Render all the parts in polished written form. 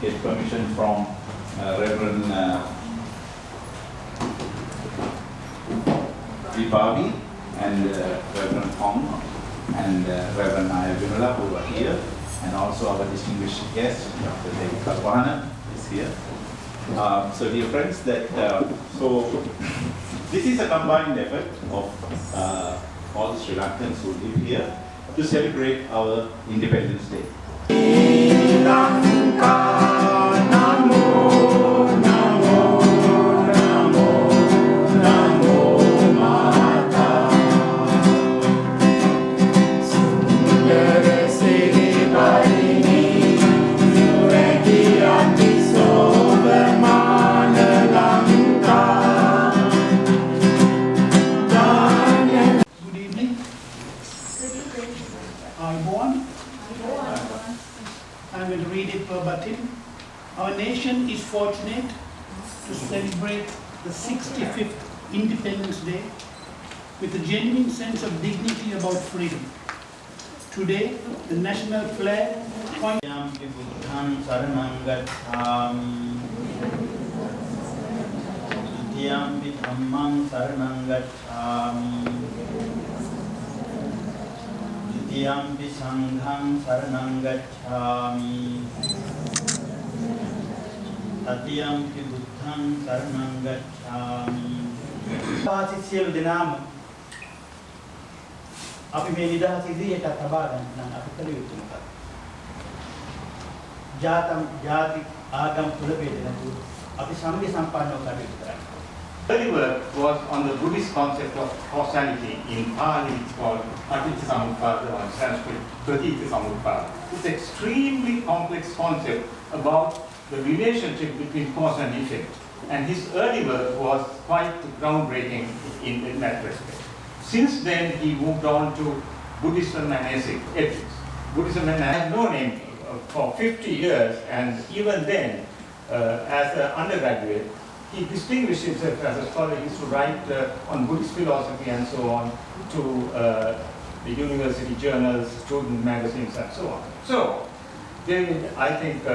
get permission from Reverend Vipavi and Reverend Hong and Reverend Naya Vimala, who are here, and also our distinguished guest, Dr. David Kalpana is here. So dear friends, so this is a combined effort of all the Sri Lankans who live here to celebrate our Independence Day. I'm going to read it verbatim. Our nation is fortunate to celebrate the 65th Independence Day with a genuine sense of dignity about freedom. Today, the national flag points. Yampi sangham saranam gacchami Tatiyampi buddham saranam gacchami Pasi sielu denama api me nidahas idiyata taba ganna api kala yuttu මොකක්ද ජාතම් ජාති ආගම් කුල වේදනතු අපි සම්මි සම්පන්නව කටයුතු කරන්නේ. Early work was on the Buddhist concept of causality. In Pali it's called Paticcasamuppada, or in Sanskrit Pratityasamuppada. It's an extremely complex concept about the relationship between cause and effect. And his early work was quite groundbreaking in that respect. Since then he moved on to Buddhism and ethics. Buddhism and I have known him for 50 years, and even then as an undergraduate he distinguished himself as a scholar. He used to write on Buddhist philosophy and so on to the university journals, student magazines and so on. So, David, I think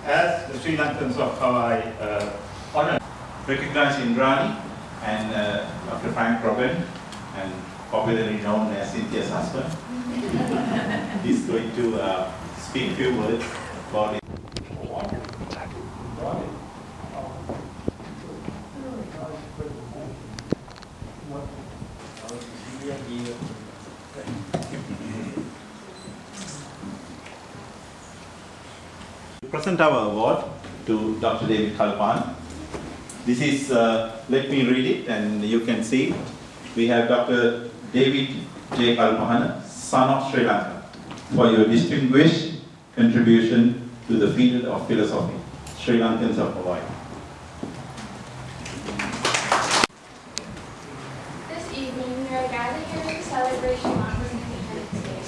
as the Sri Lankans of Hawaii honor, Recognize Indrani and Dr. Frank Robin, and popularly known as Cynthia's husband. He's going to speak a few words about it. Present our award to Dr. David Kalpan. This is, let me read it and you can see. We have Dr. David J. Kalpahana, son of Sri Lanka, for your distinguished contribution to the field of philosophy, Sri Lankans of Hawaii. This evening, we are gathered here to celebrate Sri Lanka's Independence Day.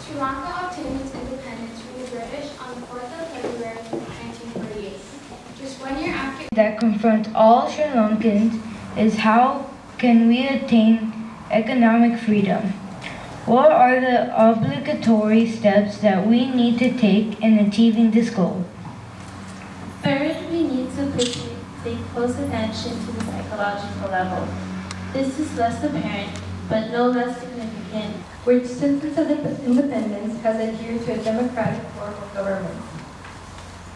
Sri Lanka obtained its independence from the British on the 4th of February 1948. Just 1 year after that confronts all Sri Lankans is how can we attain economic freedom? What are the obligatory steps that we need to take in achieving this goal? First, we need to pay close attention to the psychological level. This is less apparent, but no less significant, which since its independence has adhered to a democratic form of government.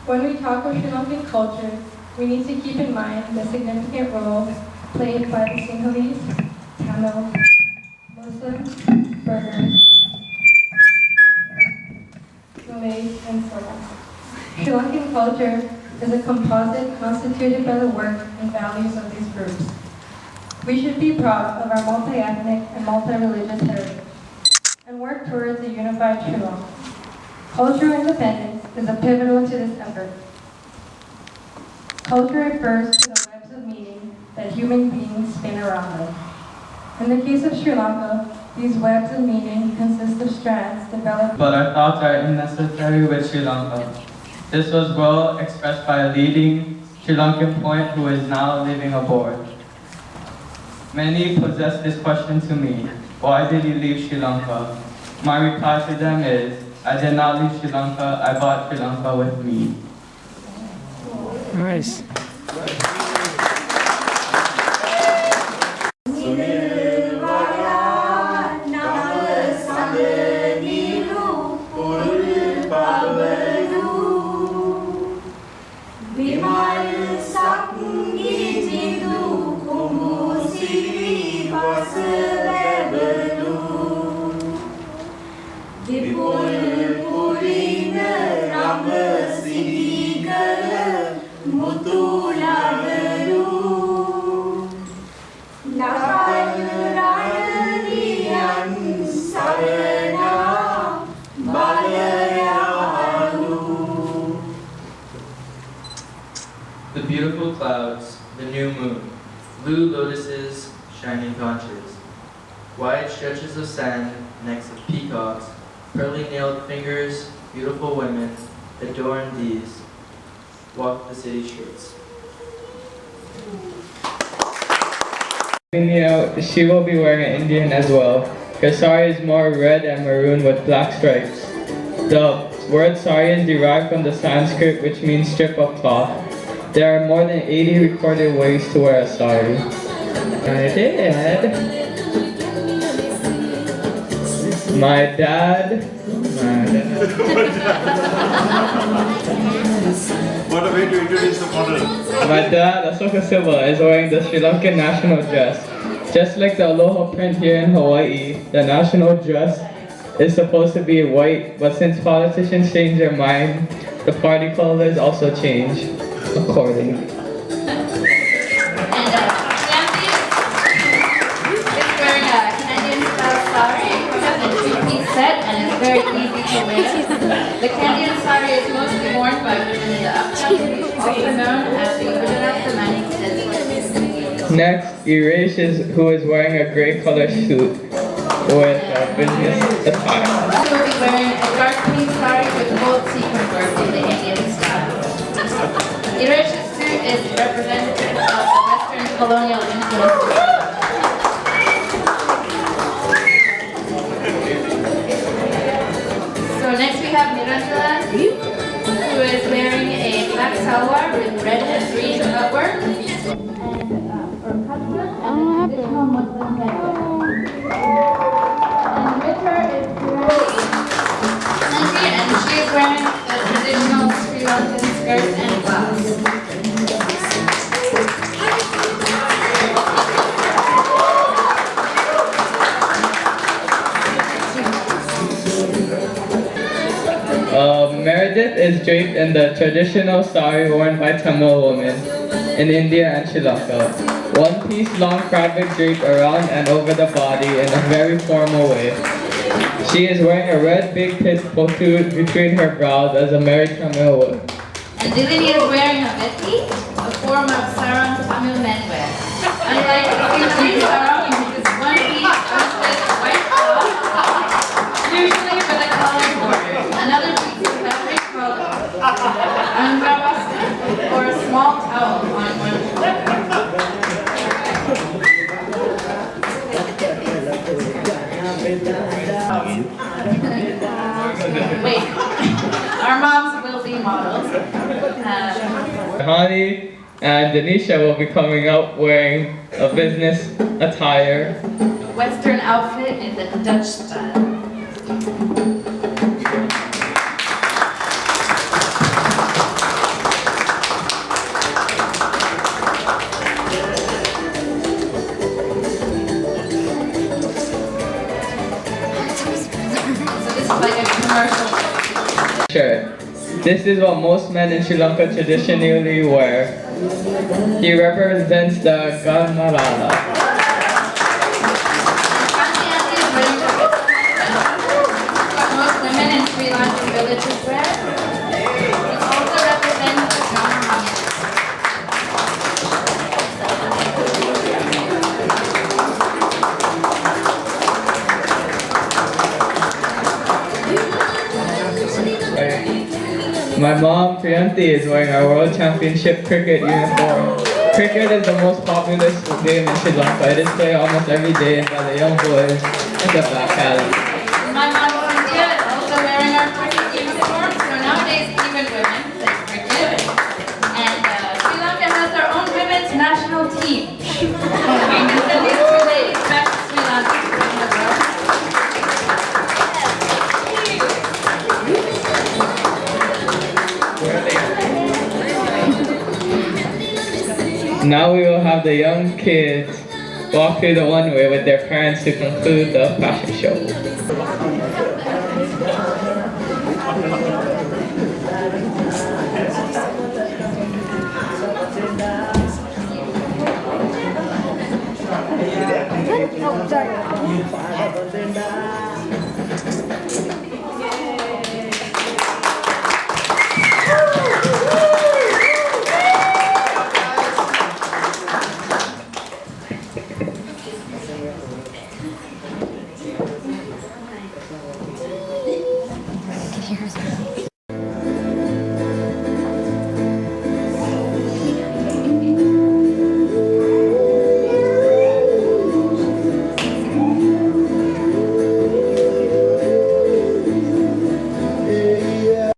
When we talk of Sri Lankan culture, we need to keep in mind the significant role played by the Sinhalese, Tamil, Muslims, Burghers, Malays, and so on. Sri Lankan culture is a composite constituted by the work and values of these groups. We should be proud of our multi-ethnic and multi-religious heritage and work towards a unified Sri Lanka. Cultural independence is a pivotal to this effort. Culture refers to the webs of meaning that human beings spin around them. In the case of Sri Lanka, these webs of meaning consist of strands developed. But our thoughts are unnecessary with Sri Lanka. This was well expressed by a leading Sri Lankan poet who is now living abroad. Many possess this question to me: why did you leave Sri Lanka? My reply to them is, I did not leave Sri Lanka, I brought Sri Lanka with me. Nice. The beautiful clouds, the new moon, blue lotuses, shining conches, wide stretches of sand, necks of peacocks, pearly nailed fingers, beautiful women, adorned these, walk the city streets. She will be wearing an Indian as well. Her sari is more red and maroon with black stripes. The word sari is derived from the Sanskrit, which means strip of cloth. There are more than 80 recorded ways to wear a sari. My dad. What a way to introduce the model. My dad, Asoka Silva, is wearing the Sri Lankan national dress. Just like the aloha print here in Hawaii, the national dress is supposed to be white, but since politicians change their mind, the party colors also change accordingly. And Sandy is wearing a Canadian style sari. It has a two-piece set and it's very easy to wear. The Canadian sari is mostly worn by women in the upcountry, also known as the Gujarat Tamani desert. Next, Irish who is wearing a gray color suit with a business attire. She will be wearing a dark pink sari with gold sequin work in the Indian style. Irish's suit is representative of the Western colonial influence. So next we have Niranjala, who is wearing a black salwar with red and green cutwork and traditional Muslim headwear. And with her is Sandy, and she is wearing the traditional Sri Lankan skirt and blouse. Meredith is draped in the traditional sari worn by Tamil women in India and Sri Lanka. One-piece long fabric draped around and over the body in a very formal way. She is wearing a red big pith protrude between her brows as a married Tamil would. And Dilini is wearing a vetti, a form of sarong Tamil men wear. Unlike Dilini's sarong, which is one piece with white cloth, usually with a colored border. Another piece of fabric called angravasta, or a small towel on one shoulder. Wait, our moms will be models. Hani and Denisha will be coming up wearing a business attire. Western outfit in the Dutch style. Shirt. This is what most men in Sri Lanka traditionally wear. He represents the Gamarala. What most women in Sri Lankan villages wear. It also represents the Gamarala. My mom, Priyanti, is wearing a World Championship cricket uniform. Cricket is the most popular game in Sri Lanka. It is played almost every day by the young boys in the back alley. My mom, Cynthia, is also wearing our cricket uniform. So nowadays, even women play cricket. And Now we will have the young kids walk through the one-way with their parents to conclude the fashion show. Oh, sorry.